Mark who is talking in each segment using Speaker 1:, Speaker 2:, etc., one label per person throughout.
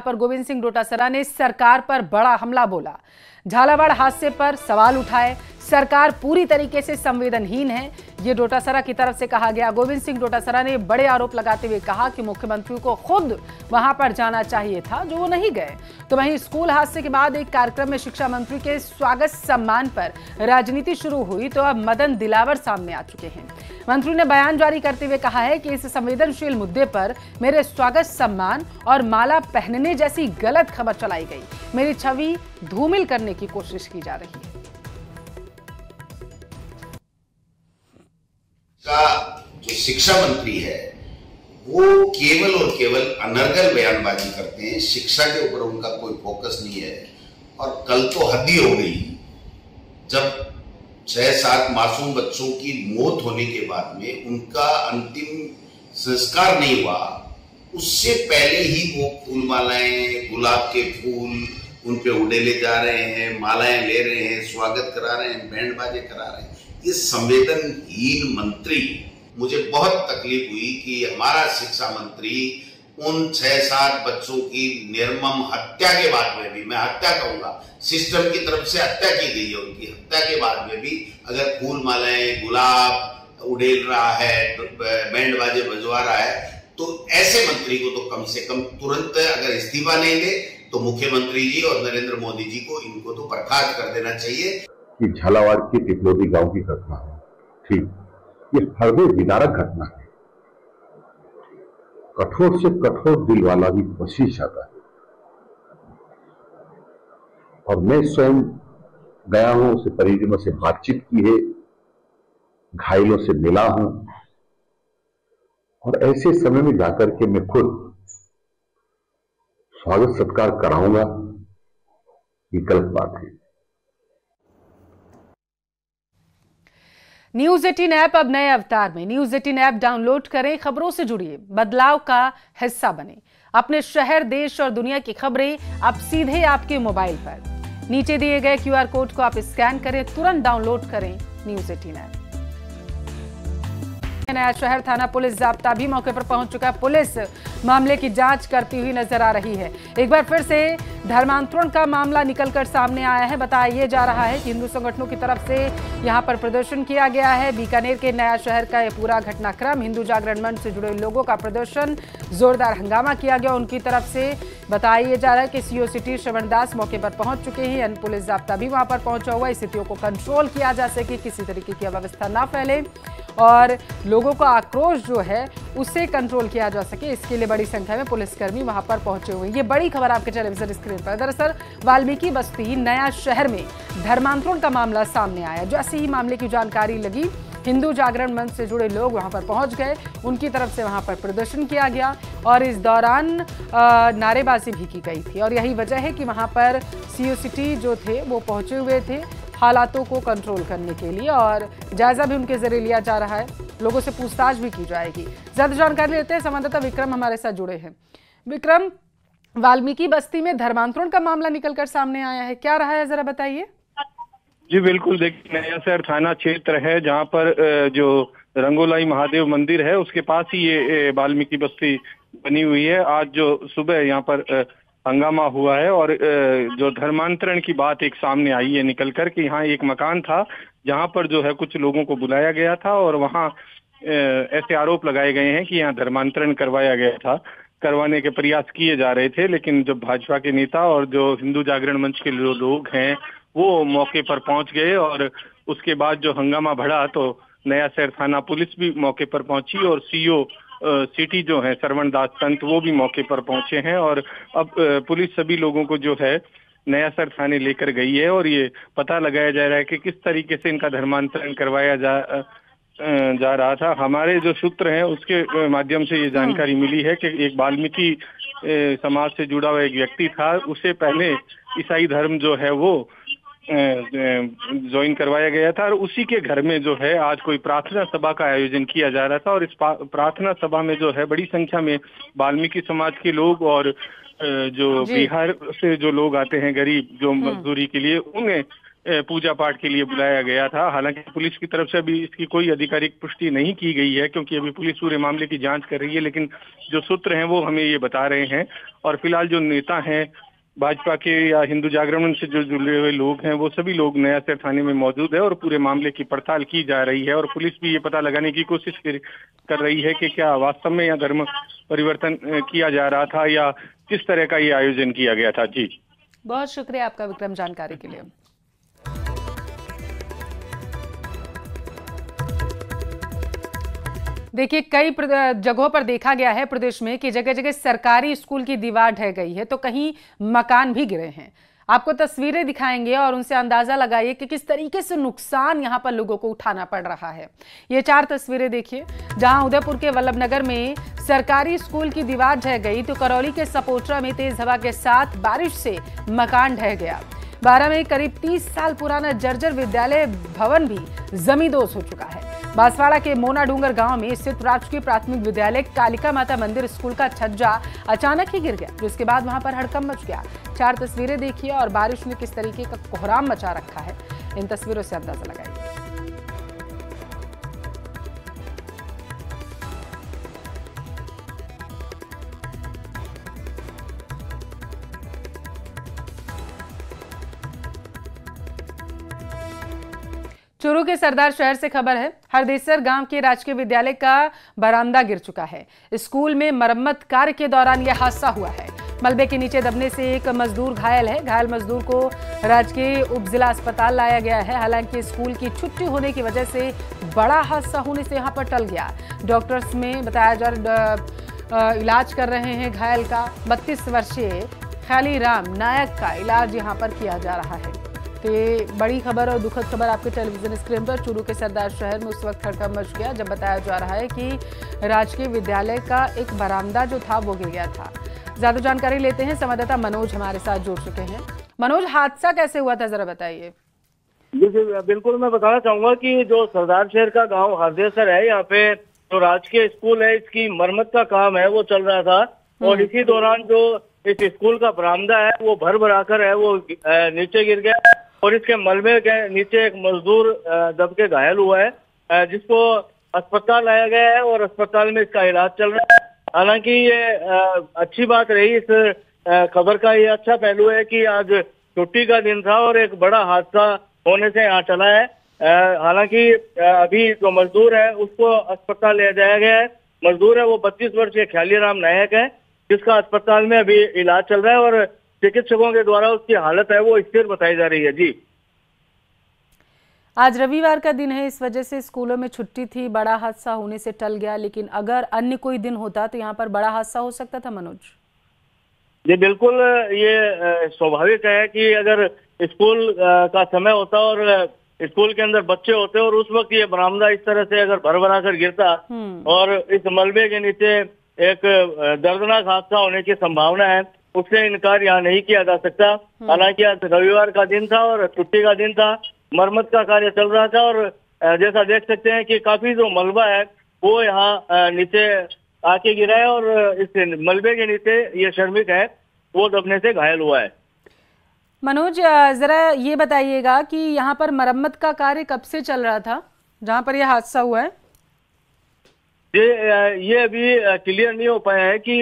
Speaker 1: पर गोविंद सिंह डोटासरा ने सरकार पर बड़ा हमला बोला। झालावाड़ हादसे पर सवाल उठाए। सरकार पूरी तरीके से संवेदनहीन है, ये डोटासरा की तरफ से कहा गया। गोविंद सिंह डोटासरा ने बड़े आरोप लगाते हुए कहा कि मुख्यमंत्री को खुद वहां पर जाना चाहिए था, जो वो नहीं गए। तो वहीं स्कूल हादसे के बाद एक कार्यक्रम में शिक्षा मंत्री के स्वागत सम्मान पर राजनीति शुरू हुई, तो अब मदन दिलावर सामने आ चुके हैं। मंत्री ने बयान जारी करते हुए कहा है कि इस संवेदनशील मुद्दे पर मेरे स्वागत सम्मान और माला पहनने जैसी गलत खबर चलाई गई, मेरी छवि धूमिल करने की कोशिश की जा रही है।
Speaker 2: जो शिक्षा मंत्री है वो केवल और केवल अनर्गल बयानबाजी करते हैं, शिक्षा के ऊपर उनका कोई फोकस नहीं है। और कल तो हद ही हो गई जब 6-7 मासूम बच्चों की मौत होने के बाद में उनका अंतिम संस्कार नहीं हुआ, उससे पहले ही वो फूल मालाएं, गुलाब के फूल उन पे उड़ेले जा रहे हैं, मालाएं ले रहे हैं, स्वागत करा रहे हैं, बैंड बाजे करा रहे हैं। ये संवेदनहीन मंत्री, मुझे बहुत तकलीफ हुई कि हमारा शिक्षा मंत्री उन 6-7 बच्चों की निर्मम हत्या के बाद में भी, मैं हत्या कहूंगा, सिस्टम की तरफ से हत्या की गई है, उनकी हत्या के बाद में भी अगर फूल मालाएं, गुलाब उड़ेल रहा है, बैंड बाजे बजवा रहा है, तो ऐसे मंत्री को तो कम से कम तुरंत अगर इस्तीफा नहीं दे तो मुख्यमंत्री जी और नरेंद्र मोदी जी को इनको तो बर्खास्त कर देना चाहिए।
Speaker 3: कि झालावाड़ की टिकलोदी गांव की घटना है, ठीक, ये हृदय विदारक घटना है। कठोर से कठोर दिल वाला भी बसी जाता है। और मैं स्वयं गया हूं, उसे परिजनों से बातचीत की है, घायलों से मिला हूं, और ऐसे समय में जाकर के मैं खुद स्वागत सत्कार कराऊंगा, ये गलत बात है।
Speaker 1: न्यूज 18 ऐप अब नए अवतार में। न्यूज 18 ऐप डाउनलोड करें, खबरों से जुड़िए, बदलाव का हिस्सा बने। अपने शहर, देश और दुनिया की खबरें अब सीधे आपके मोबाइल पर। नीचे दिए गए QR कोड को आप स्कैन करें, तुरंत डाउनलोड करें न्यूज 18 ऐप। नया शहर थाना पुलिस जाब्ता भी मौके पर पहुंच चुका है। पुलिस मामले की जांच करती हुई नजर आ रही है। एक बार फिर से धर्मांतरण का मामला निकलकर सामने आया है। बताया जा रहा है कि हिंदू संगठनों की तरफ से यहां पर प्रदर्शन किया गया है। बीकानेर के नया शहर का यह पूरा घटनाक्रम, हिंदू जागरण मंच से जुड़े लोगों का प्रदर्शन, जोरदार हंगामा किया गया उनकी तरफ से। बताया जा रहा है कि CO सिटी श्रवण दास मौके पर पहुंच चुके हैं। अन्य पुलिस जाब्ता भी वहां पर पहुंचा हुआ है। स्थितियों को कंट्रोल किया जा सके, किसी तरीके की अव्यवस्था ना फैले और लोगों का आक्रोश जो है उसे कंट्रोल किया जा सके, इसके लिए बड़ी संख्या में पुलिसकर्मी वहां पर पहुंचे हुए हैं। ये बड़ी खबर आपके टेलीविजन स्क्रीन पर। दरअसल वाल्मीकि बस्ती नया शहर में धर्मांतरण का मामला सामने आया। जैसे ही मामले की जानकारी लगी, हिंदू जागरण मंच से जुड़े लोग वहां पर पहुंच गए, उनकी तरफ से वहां पर प्रदर्शन किया गया और इस दौरान नारेबाजी भी की गई थी। और यही वजह है कि वहां पर CO सिटी जो थे वो पहुंचे हुए थे हालातों को कंट्रोल करने के लिए, और जायजा भी उनके जरिए लिया जा रहा है। लोगों से पूछताछ भी की जाएगी। ज्यादा जानकारी लेते हैं, संवाददाता विक्रम हमारे साथ जुड़े हैं। विक्रम, वाल्मीकि बस्ती में धर्मांतरण का मामला निकलकर सामने आया है, क्या रहा है, जरा बताइए।
Speaker 4: जी बिल्कुल, देखिए नया शहर थाना क्षेत्र है जहां पर जो रंगोलाई महादेव मंदिर है उसके पास ही ये वाल्मीकि बस्ती बनी हुई है। आज जो सुबह यहाँ पर हंगामा हुआ है और जो धर्मांतरण की बात एक सामने आई है निकल कर कि यहाँ एक मकान था जहाँ पर जो है कुछ लोगों को बुलाया गया था और वहाँ ऐसे आरोप लगाए गए हैं कि यहाँ धर्मांतरण करवाया गया था, करवाने के प्रयास किए जा रहे थे। लेकिन जो भाजपा के नेता और जो हिंदू जागरण मंच के लोग हैं वो मौके पर पहुंच गए और उसके बाद जो हंगामा बढ़ा तो नया शहर थाना पुलिस भी मौके पर पहुंची और CO सिटी जो है श्रवण दास संत वो भी मौके पर पहुंचे हैं। और अब पुलिस सभी लोगों को जो है नया शहर थाने लेकर गई है और ये पता लगाया जा रहा है कि किस तरीके से इनका धर्मांतरण करवाया जा रहा था। हमारे जो सूत्र हैं उसके माध्यम से ये जानकारी मिली है कि एक वाल्मीकि समाज से जुड़ा हुआ एक व्यक्ति था, उसे पहले ईसाई धर्म जो है वो ज्वाइन करवाया गया था और उसी के घर में जो है आज कोई प्रार्थना सभा का आयोजन किया जा रहा था। और इस प्रार्थना सभा में जो है बड़ी संख्या में वाल्मीकि समाज के लोग और जो बिहार से जो लोग आते हैं गरीब जो मजदूरी के लिए, उन्हें पूजा पाठ के लिए बुलाया गया था। हालांकि पुलिस की तरफ से अभी इसकी कोई आधिकारिक पुष्टि नहीं की गई है, क्योंकि अभी पुलिस पूरे मामले की जांच कर रही है, लेकिन जो सूत्र हैं वो हमें ये बता रहे हैं। और फिलहाल जो नेता हैं भाजपा के या हिंदू जागरण से जो जुड़े हुए लोग हैं, वो सभी लोग नया शहर थाने में मौजूद है और पूरे मामले की पड़ताल की जा रही है। और पुलिस भी ये पता लगाने की कोशिश कर रही है कि क्या वास्तव में यह धर्म परिवर्तन किया जा रहा था या किस तरह का ये आयोजन किया गया था। जी,
Speaker 1: बहुत शुक्रिया आपका विक्रम, जानकारी के लिए। देखिए, कई जगहों पर देखा गया है प्रदेश में कि जगह जगह सरकारी स्कूल की दीवार ढह गई है तो कहीं मकान भी गिरे हैं। आपको तस्वीरें दिखाएंगे और उनसे अंदाजा लगाइए कि किस तरीके से नुकसान यहां पर लोगों को उठाना पड़ रहा है। ये 4 तस्वीरें देखिए, जहां उदयपुर के वल्लभनगर में सरकारी स्कूल की दीवार ढह गई तो करौली के सपोटरा में तेज हवा के साथ बारिश से मकान ढह गया। बारा में करीब 30 साल पुराना जर्जर विद्यालय भवन भी जमींदोज हो चुका है। बांसवाड़ा के मोना डूंगर गांव में स्थित राजकीय प्राथमिक विद्यालय कालिका माता मंदिर स्कूल का छज्जा अचानक ही गिर गया, जिसके बाद वहां पर हड़कंप मच गया। 4 तस्वीरें देखिए और बारिश ने किस तरीके का कोहराम मचा रखा है, इन तस्वीरों से अंदाजा लगाइए। चूरू के सरदार शहर से खबर है। हरदेसर गांव के राजकीय विद्यालय का बरामदा गिर चुका है। स्कूल में मरम्मत कार्य के दौरान यह हादसा हुआ है। मलबे के नीचे दबने से एक मजदूर घायल है। घायल मजदूर को राजकीय उप जिला अस्पताल लाया गया है। हालांकि स्कूल की छुट्टी होने की वजह से बड़ा हादसा होने से यहां पर टल गया। डॉक्टर्स में बताया जा इलाज कर रहे हैं घायल का। 32 वर्षीय खाली राम नायक का इलाज यहां पर किया जा रहा है। तो ये बड़ी खबर और दुखद खबर आपके टेलीविजन स्क्रीन पर। चूरू के सरदार शहर में उस वक्त हड़कंप मच गया जब बताया जा रहा है कि राजकीय विद्यालय का एक बरामदा जो था वो गिर गया था। ज्यादा जानकारी लेते हैं, संवाददाता मनोज हमारे साथ जुड़ चुके हैं। मनोज, हादसा कैसे हुआ था, जरा बताइए।
Speaker 5: जी बिल्कुल, मैं बताना चाहूंगा कि जो सरदार शहर का गांव हरदेसर है, यहाँ पे जो राजकीय स्कूल है इसकी मरम्मत का काम है वो चल रहा था। और इसी दौरान जो इस स्कूल का बरामदा है वो भर कर है वो नीचे गिर गया और इसके मलबे के नीचे एक मजदूर दब के घायल हुआ है, जिसको अस्पताल लाया गया है और अस्पताल में इसका इलाज चल रहा है। हालांकि ये अच्छी बात रही, इस खबर का ये अच्छा पहलू है कि आज छुट्टी का दिन था और एक बड़ा हादसा होने से यहाँ चला है। हालांकि अभी जो मजदूर है उसको अस्पताल ले जाया गया है। मजदूर है वो 32 वर्षीय ख्याली राम नायक है, जिसका अस्पताल में अभी इलाज चल रहा है और चिकित्सकों के द्वारा उसकी हालत है वो स्थिर बताई जा रही है। जी,
Speaker 1: आज रविवार का दिन है, इस वजह से स्कूलों में छुट्टी थी, बड़ा हादसा होने से टल गया। लेकिन अगर अन्य कोई दिन होता तो यहाँ पर बड़ा हादसा हो सकता था। मनोज
Speaker 5: जी बिल्कुल, ये स्वाभाविक है कि अगर स्कूल का समय होता और स्कूल के अंदर बच्चे होते और उस वक्त ये बरामदा इस तरह से अगर भर कर गिरता और इस मलबे के नीचे एक दर्दनाक हादसा होने की संभावना है, उससे इनकार यहाँ नहीं किया जा सकता। हालांकि आज रविवार का दिन था और छुट्टी का दिन था, मरम्मत का कार्य चल रहा था और जैसा देख सकते हैं कि काफी जो मलबा है वो यहाँ नीचे आके गिरा है और इस मलबे के नीचे ये श्रमिक है वो दबने से घायल हुआ है।
Speaker 1: मनोज, जरा ये बताइएगा कि यहाँ पर मरम्मत का कार्य कब से चल रहा था जहाँ पर यह हादसा हुआ है?
Speaker 5: ये अभी क्लियर नहीं हो पाया है कि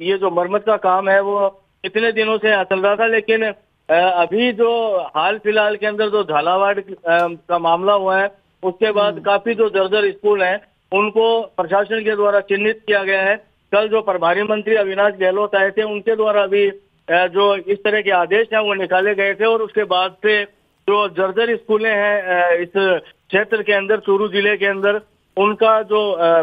Speaker 5: ये जो मरम्मत का काम है वो कितने दिनों से चल रहा था, लेकिन अभी जो हाल फिलहाल के अंदर जो झालावाड़ का मामला हुआ है उसके बाद काफी जो जर्जर स्कूल हैं उनको प्रशासन के द्वारा चिन्हित किया गया है। कल जो प्रभारी मंत्री अविनाश गहलोत आए थे उनके द्वारा भी जो इस तरह के आदेश हैं वो निकाले गए थे और उसके बाद से जो जर्जर स्कूलें हैं इस क्षेत्र के अंदर, चूरू जिले के अंदर, उनका जो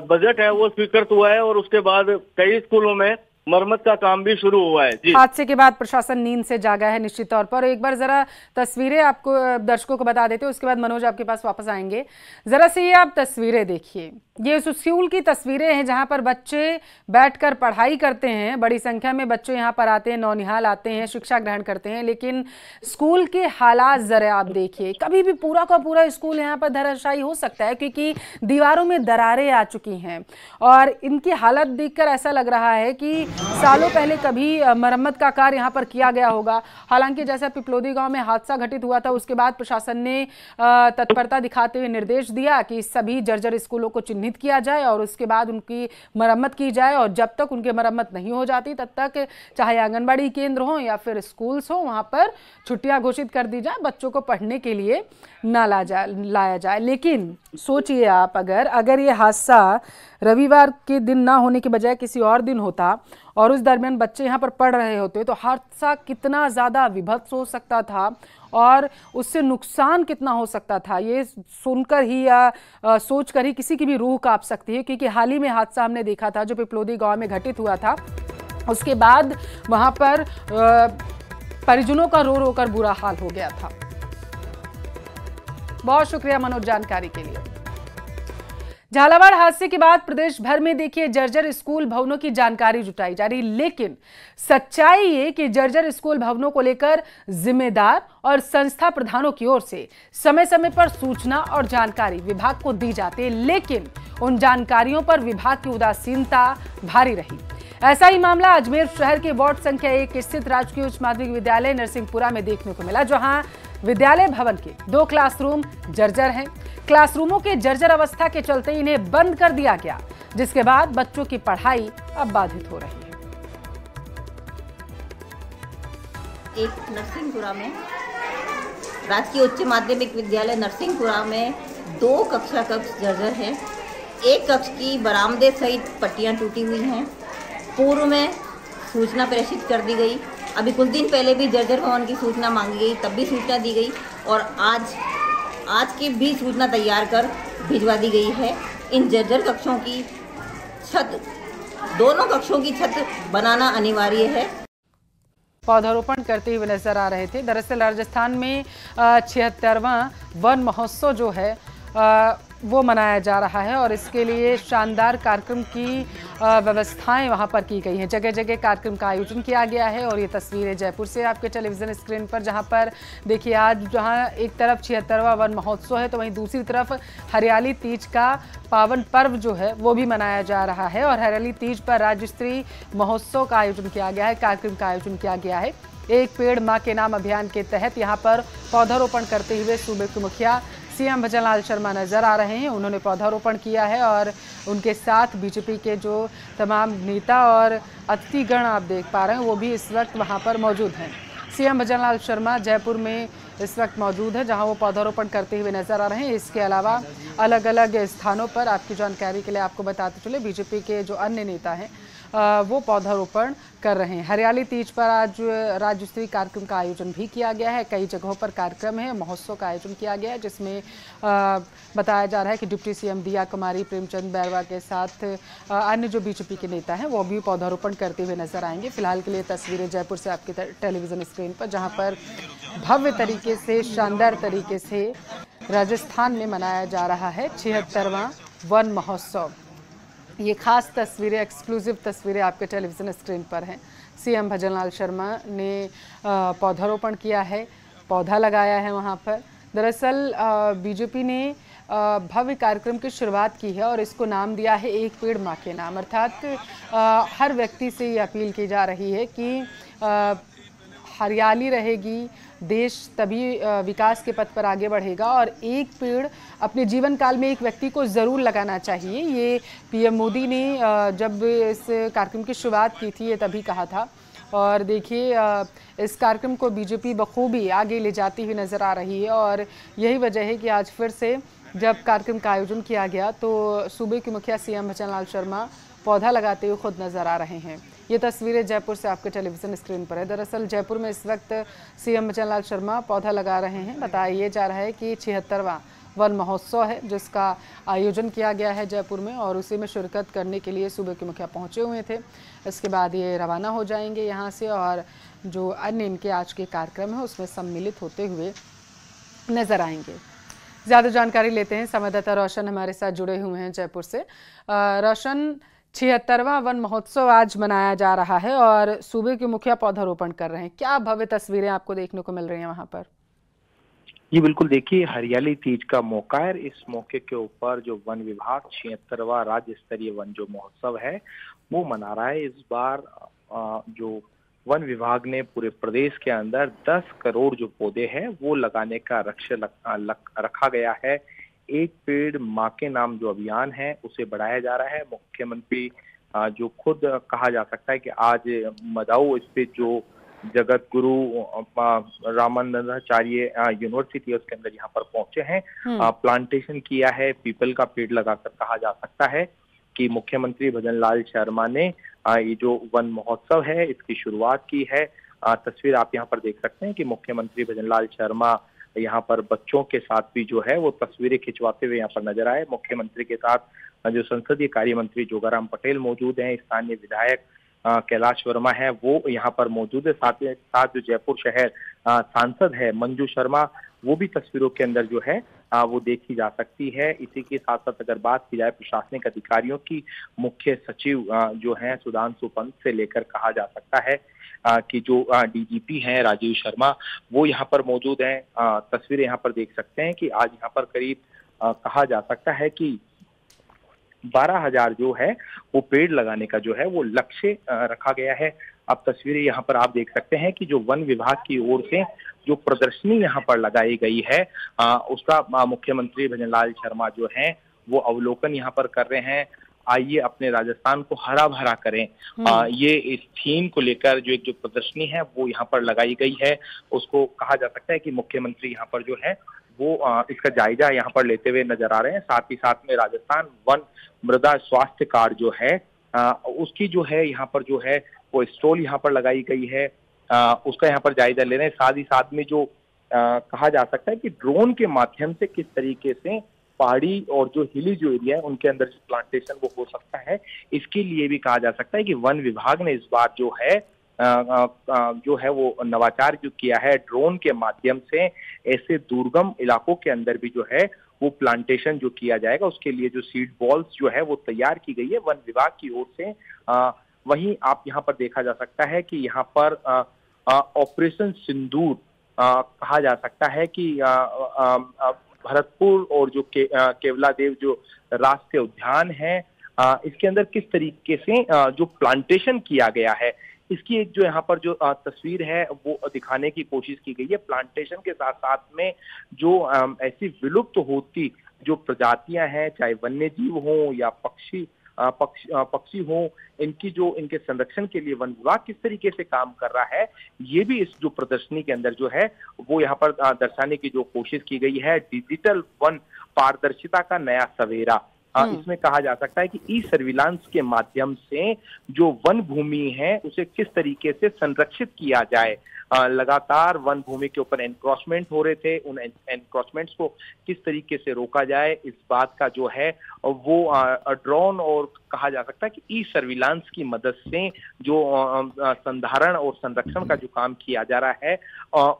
Speaker 5: बजट है वो स्वीकृत हुआ है और उसके बाद कई स्कूलों में मरम्मत का काम भी शुरू हुआ है।
Speaker 1: हादसे के बाद प्रशासन नींद से जागा है निश्चित तौर पर। एक बार जरा तस्वीरें आपको दर्शकों को बता देते हैं, उसके बाद मनोज आपके पास वापस आएंगे। जरा से ये आप तस्वीरें देखिए, ये उस स्कूल की तस्वीरें हैं जहां पर बच्चे बैठकर पढ़ाई करते हैं। बड़ी संख्या में बच्चे यहां पर आते हैं, नौनिहाल आते हैं, शिक्षा ग्रहण करते हैं। लेकिन स्कूल के हालात जरा आप देखिए, कभी भी पूरा का पूरा स्कूल यहां पर धराशायी हो सकता है क्योंकि दीवारों में दरारें आ चुकी हैं और इनकी हालत देखकर ऐसा लग रहा है कि सालों पहले कभी मरम्मत का कार्य यहाँ पर किया गया होगा। हालांकि जैसा पिपलोदी गांव में हादसा घटित हुआ था उसके बाद प्रशासन ने तत्परता दिखाते हुए निर्देश दिया कि सभी जर्जर स्कूलों को चिन्हित किया जाए और उसके बाद उनकी मरम्मत की जाए, और जब तक उनकी मरम्मत नहीं हो जाती तब तक चाहे आंगनबाड़ी केंद्र हो या फिर स्कूल्स हो वहाँ पर छुट्टियाँ घोषित कर दी जाए, बच्चों को पढ़ने के लिए ना लाया जाए। लेकिन सोचिए आप, अगर ये हादसा रविवार के दिन ना होने के बजाय किसी और दिन होता और उस दरमियान बच्चे यहाँ पर पढ़ रहे होते तो हादसा कितना ज़्यादा विभत्स हो सकता था और उससे नुकसान कितना हो सकता था, ये सुनकर ही या सोचकर ही किसी की भी रूह कांप सकती है। क्योंकि हाल ही में हादसा हमने देखा था जो पिपलोदी गांव में घटित हुआ था, उसके बाद वहाँ पर परिजनों का रो रो कर बुरा हाल हो गया था। बहुत शुक्रिया मनोज जानकारी के लिए। झालावाड़ हादसे के बाद प्रदेश भर में देखिए जर्जर स्कूल भवनों की जानकारी जुटाई जा रही, लेकिन सच्चाई ये कि जर्जर स्कूल भवनों को लेकर जिम्मेदार और संस्था प्रधानों की ओर से समय समय पर सूचना और जानकारी विभाग को दी जाती है, लेकिन उन जानकारियों पर विभाग की उदासीनता भारी रही। ऐसा ही मामला अजमेर शहर के वार्ड संख्या 1 स्थित राजकीय उच्च माध्यमिक विद्यालय नरसिंहपुरा में देखने को मिला, जहां विद्यालय भवन के 2 क्लासरूम जर्जर हैं। क्लासरूमों के जर्जर अवस्था के चलते इन्हें बंद कर दिया गया, जिसके बाद बच्चों की पढ़ाई अब बाधित हो रही है।
Speaker 6: एक नरसिंहपुरा में राजकीय उच्च माध्यमिक विद्यालय नरसिंहपुरा में 2 कक्षा कक्ष जर्जर है। एक कक्ष की बरामदे सहित पट्टियां टूटी हुई हैं। पूर्व में सूचना प्रेषित कर दी गई, अभी कुछ दिन पहले भी जर्जर भवन की सूचना मांगी गई, तब भी सूचना दी गई और आज की भी सूचना तैयार कर भिजवा दी गई है। इन जर्जर कक्षों की छत, दोनों कक्षों की छत बनाना अनिवार्य है।
Speaker 1: पौधारोपण करते हुए नजर आ रहे थे। दरअसल राजस्थान में 76वां वन महोत्सव जो है वो मनाया जा रहा है और इसके लिए शानदार कार्यक्रम की व्यवस्थाएं वहां पर की गई हैं। जगह जगह कार्यक्रम का आयोजन किया गया है और ये तस्वीरें जयपुर से आपके टेलीविजन स्क्रीन पर, जहां पर देखिए आज जहां एक तरफ 76वां वन महोत्सव है तो वहीं दूसरी तरफ हरियाली तीज का पावन पर्व जो है वो भी मनाया जा रहा है और हरियाली तीज पर राज्य स्तरीय महोत्सव का आयोजन किया गया है, कार्यक्रम का आयोजन किया गया है। एक पेड़ मां के नाम अभियान के तहत यहाँ पर पौधारोपण करते हुए सूबे के मुखिया सीएम भजनलाल शर्मा नजर आ रहे हैं। उन्होंने पौधारोपण किया है और उनके साथ बीजेपी के जो तमाम नेता और अतिथिगण आप देख पा रहे हैं वो भी इस वक्त वहां पर मौजूद हैं। सीएम भजनलाल शर्मा जयपुर में इस वक्त मौजूद है जहां वो पौधारोपण करते हुए नजर आ रहे हैं। इसके अलावा अलग अलग स्थानों पर आपकी जानकारी के लिए आपको बताते चले बीजेपी के जो अन्य नेता हैं वो पौधारोपण कर रहे हैं। हरियाली तीज पर आज राज्य स्तरीय कार्यक्रम का आयोजन भी किया गया है। कई जगहों पर कार्यक्रम है, महोत्सव का आयोजन किया गया है जिसमें बताया जा रहा है कि डिप्टी सीएम दिया कुमारी, प्रेमचंद बैरवा के साथ अन्य जो बीजेपी के नेता हैं वो भी पौधारोपण करते हुए नजर आएंगे। फिलहाल के लिए तस्वीरें जयपुर से आपके टेलीविजन स्क्रीन पर, जहाँ पर भव्य तरीके से, शानदार तरीके से राजस्थान में मनाया जा रहा है 76वां वन महोत्सव। ये खास तस्वीरें, एक्सक्लूसिव तस्वीरें आपके टेलीविज़न स्क्रीन पर हैं। सीएम भजनलाल शर्मा ने पौधारोपण किया है, पौधा लगाया है वहाँ पर। दरअसल बीजेपी ने भव्य कार्यक्रम की शुरुआत की है और इसको नाम दिया है एक पेड़ माँ के नाम। अर्थात हर व्यक्ति से ये अपील की जा रही है कि हरियाली रहेगी, देश तभी विकास के पथ पर आगे बढ़ेगा और एक पेड़ अपने जीवन काल में एक व्यक्ति को ज़रूर लगाना चाहिए। ये पीएम मोदी ने जब इस कार्यक्रम की शुरुआत की थी ये तभी कहा था और देखिए इस कार्यक्रम को बीजेपी बखूबी आगे ले जाती हुई नज़र आ रही है और यही वजह है कि आज फिर से जब कार्यक्रम का आयोजन किया गया तो सूबे के मुखिया सीएम भजनलाल शर्मा पौधा लगाते हुए खुद नज़र आ रहे हैं। ये तस्वीरें जयपुर से आपके टेलीविज़न स्क्रीन पर है। दरअसल जयपुर में इस वक्त सीएम भजनलाल शर्मा पौधा लगा रहे हैं। बताया जा रहा है कि 76वां वन महोत्सव है जिसका आयोजन किया गया है जयपुर में और उसी में शिरकत करने के लिए सूबे के मुखिया पहुंचे हुए थे। इसके बाद ये रवाना हो जाएंगे यहाँ से और जो अन्य इनके आज के कार्यक्रम है उसमें सम्मिलित होते हुए नजर आएंगे। ज़्यादा जानकारी लेते हैं, संवाददाता रोशन हमारे साथ जुड़े हुए हैं जयपुर से। रोशन, 76वां वन महोत्सव आज मनाया जा रहा है और सूबे के मुखिया पौधारोपण कर रहे हैं, क्या भव्य तस्वीरें आपको देखने को मिल रही हैं वहां पर?
Speaker 7: जी बिल्कुल, देखिए हरियाली तीज का मौका है। इस मौके के ऊपर जो वन विभाग 76वां राज्य स्तरीय वन जो महोत्सव है वो मना रहा है। इस बार जो वन विभाग ने पूरे प्रदेश के अंदर 10 करोड़ जो पौधे हैं वो लगाने का लक्ष्य रखा गया है। एक पेड़ माँ के नाम जो अभियान है उसे बढ़ाया जा रहा है। मुख्यमंत्री जो खुद कहा जा सकता है कि आज मदाऊ स्थित जो जगत गुरु रामानंदाचार्य यूनिवर्सिटी है उसके अंदर यहाँ पर पहुंचे हैं, प्लांटेशन किया है, पीपल का पेड़ लगाकर कहा जा सकता है कि मुख्यमंत्री भजन लाल शर्मा ने ये जो वन महोत्सव है इसकी शुरुआत की है। तस्वीर आप यहाँ पर देख सकते हैं कि मुख्यमंत्री भजन लाल शर्मा यहाँ पर बच्चों के साथ भी जो है वो तस्वीरें खिंचवाते हुए यहाँ पर नजर आए। मुख्यमंत्री के साथ जो संसदीय कार्य मंत्री जोगाराम पटेल मौजूद हैं, स्थानीय विधायक कैलाश वर्मा है वो यहाँ पर मौजूद है, साथ जो जयपुर शहर सांसद है मंजू शर्मा वो भी तस्वीरों के अंदर जो है वो देखी जा सकती है। इसी के साथ साथ अगर बात की जाए प्रशासनिक अधिकारियों की, मुख्य सचिव जो है सुधांशु पंत से लेकर कहा जा सकता है कि जो डीजीपी हैं राजीव शर्मा वो यहाँ पर मौजूद हैं। तस्वीरें यहाँ पर देख सकते हैं कि आज यहाँ पर करीब कहा जा सकता है कि 12,000 जो है वो पेड़ लगाने का जो है वो लक्ष्य रखा गया है। अब तस्वीरें यहाँ पर आप देख सकते हैं कि जो वन विभाग की ओर से जो प्रदर्शनी यहाँ पर लगाई गई है उसका मुख्यमंत्री भजन लाल शर्मा जो है वो अवलोकन यहाँ पर कर रहे हैं। आइए अपने राजस्थान को हरा भरा करें, ये इस थीम को लेकर जो एक जो प्रदर्शनी है वो यहाँ पर लगाई गई है। उसको कहा जा सकता है कि मुख्यमंत्री यहाँ पर जो है वो इसका जायजा यहाँ पर लेते हुए नजर आ रहे हैं। साथ ही साथ में राजस्थान वन मृदा स्वास्थ्य कार्ड जो है उसकी जो है यहाँ पर जो है वो स्टॉल यहाँ पर लगाई गई है, उसका यहाँ पर जायजा ले रहे हैं। साथ ही साथ में जो कहा जा सकता है कि ड्रोन के माध्यम से किस तरीके से पहाड़ी और जो हिली जो एरिया है उनके अंदर प्लांटेशन वो हो सकता है, इसके लिए भी कहा जा सकता है कि वन विभाग ने इस बार जो है वो नवाचार जो किया है, ड्रोन के माध्यम से ऐसे दुर्गम इलाकों के अंदर भी जो है वो प्लांटेशन जो किया जाएगा उसके लिए जो सीड बॉल्स जो है वो तैयार की गई है वन विभाग की ओर से। वहीं आप यहाँ पर देखा जा सकता है कि यहाँ पर ऑपरेशन सिंदूर कहा जा सकता है कि भरतपुर और जो केवलादेव जो राष्ट्रीय उद्यान है इसके अंदर किस तरीके से जो प्लांटेशन किया गया है इसकी एक जो यहाँ पर जो तस्वीर है वो दिखाने की कोशिश की गई है। प्लांटेशन के साथ साथ में जो ऐसी विलुप्त होती जो प्रजातियां हैं, चाहे वन्य जीव हो या पक्षी हो, इनके संरक्षण के लिए वन विभाग किस तरीके से काम कर रहा है ये भी इस जो प्रदर्शनी के अंदर जो है वो यहाँ पर दर्शाने की जो कोशिश की गई है। डिजिटल वन पारदर्शिता का नया सवेरा, इसमें कहा जा सकता है कि ई सर्विलांस के माध्यम से जो वन भूमि है उसे किस तरीके से संरक्षित किया जाए। लगातार वन भूमि के ऊपर एनक्रोचमेंट हो रहे थे, उन एनक्रोचमेंट्स को किस तरीके से रोका जाए इस बात का जो है वो ड्रोन और कहा जा सकता है कि ई सर्विलांस की मदद से जो संधारण और संरक्षण का जो काम किया जा रहा है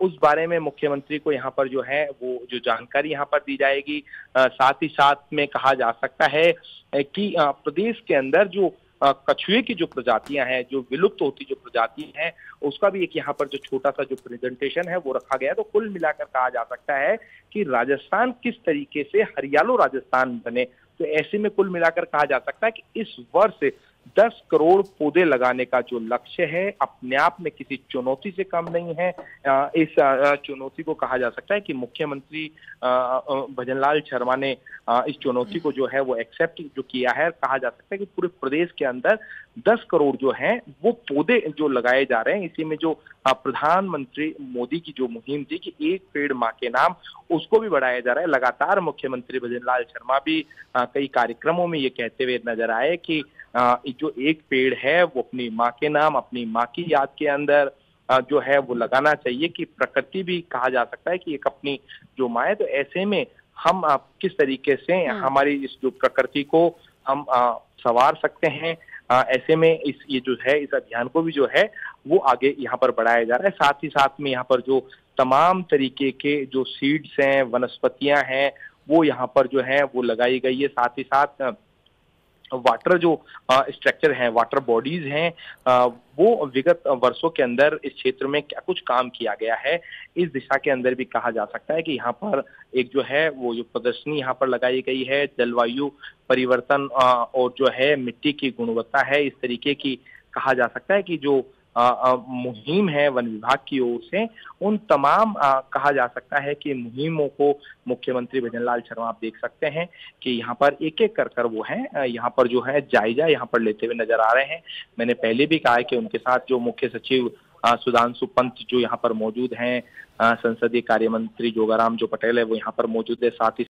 Speaker 7: उस बारे में मुख्यमंत्री को यहाँ पर जो है वो जो जानकारी यहाँ पर दी जाएगी। साथ ही साथ में कहा जा सकता है कि प्रदेश के अंदर जो कछुए की जो प्रजातियां हैं, जो विलुप्त होती जो प्रजातियां हैं उसका भी एक यहाँ पर जो छोटा सा जो प्रेजेंटेशन है वो रखा गया। तो कुल मिलाकर कहा जा सकता है कि राजस्थान किस तरीके से हरियालो राजस्थान बने। तो ऐसे में कुल मिलाकर कहा जा सकता है कि इस वर्ष 10 करोड़ पौधे लगाने का जो लक्ष्य है अपने आप में किसी चुनौती से कम नहीं है। इस चुनौती को कहा जा सकता है कि मुख्यमंत्री भजन लाल शर्मा ने इस चुनौती को जो है वो एक्सेप्ट जो किया है। कहा जा सकता है कि पूरे प्रदेश के अंदर 10 करोड़ जो हैं वो पौधे जो लगाए जा रहे हैं। इसी में जो प्रधानमंत्री मोदी की जो मुहिम थी कि एक पेड़ माँ के नाम, उसको भी बढ़ाया जा रहा है। लगातार मुख्यमंत्री भजन लाल शर्मा भी कई कार्यक्रमों में ये कहते हुए नजर आए कि जो एक पेड़ है वो अपनी माँ के नाम, अपनी माँ की याद के अंदर जो है वो लगाना चाहिए। कि प्रकृति भी कहा जा सकता है कि एक अपनी जो माँ है, तो ऐसे में हम किस तरीके से हमारी इस जो प्रकृति को हम संवार सकते हैं। ऐसे में ये जो है इस अभियान को भी जो है वो आगे यहाँ पर बढ़ाया जा रहा है। साथ ही साथ में यहाँ पर जो तमाम तरीके के जो सीड्स हैं, वनस्पतियां हैं वो यहाँ पर जो है वो लगाई गई है। साथ ही साथ वाटर जो स्ट्रक्चर हैं, वाटर बॉडीज हैं, वो विगत वर्षों के अंदर इस क्षेत्र में क्या कुछ काम किया गया है, इस दिशा के अंदर भी कहा जा सकता है कि यहाँ पर एक जो है वो जो प्रदर्शनी यहाँ पर लगाई गई है, जलवायु परिवर्तन और जो है मिट्टी की गुणवत्ता है, इस तरीके की कहा जा सकता है कि जो मुहिम है वन विभाग की ओर से, उन तमाम कहा जा सकता है कि मुहिमों को मुख्यमंत्री भजनलाल शर्मा आप देख सकते हैं कि यहाँ पर एक एक कर वो है यहाँ पर जो है जायजा यहाँ पर लेते हुए नजर आ रहे हैं। मैंने पहले भी कहा है कि उनके साथ जो मुख्य सचिव सुधांशु पंत जो यहाँ पर मौजूद हैं, संसदीय कार्य मंत्री जोगाराम जो पटेल है वो यहाँ पर मौजूद है, साथ ही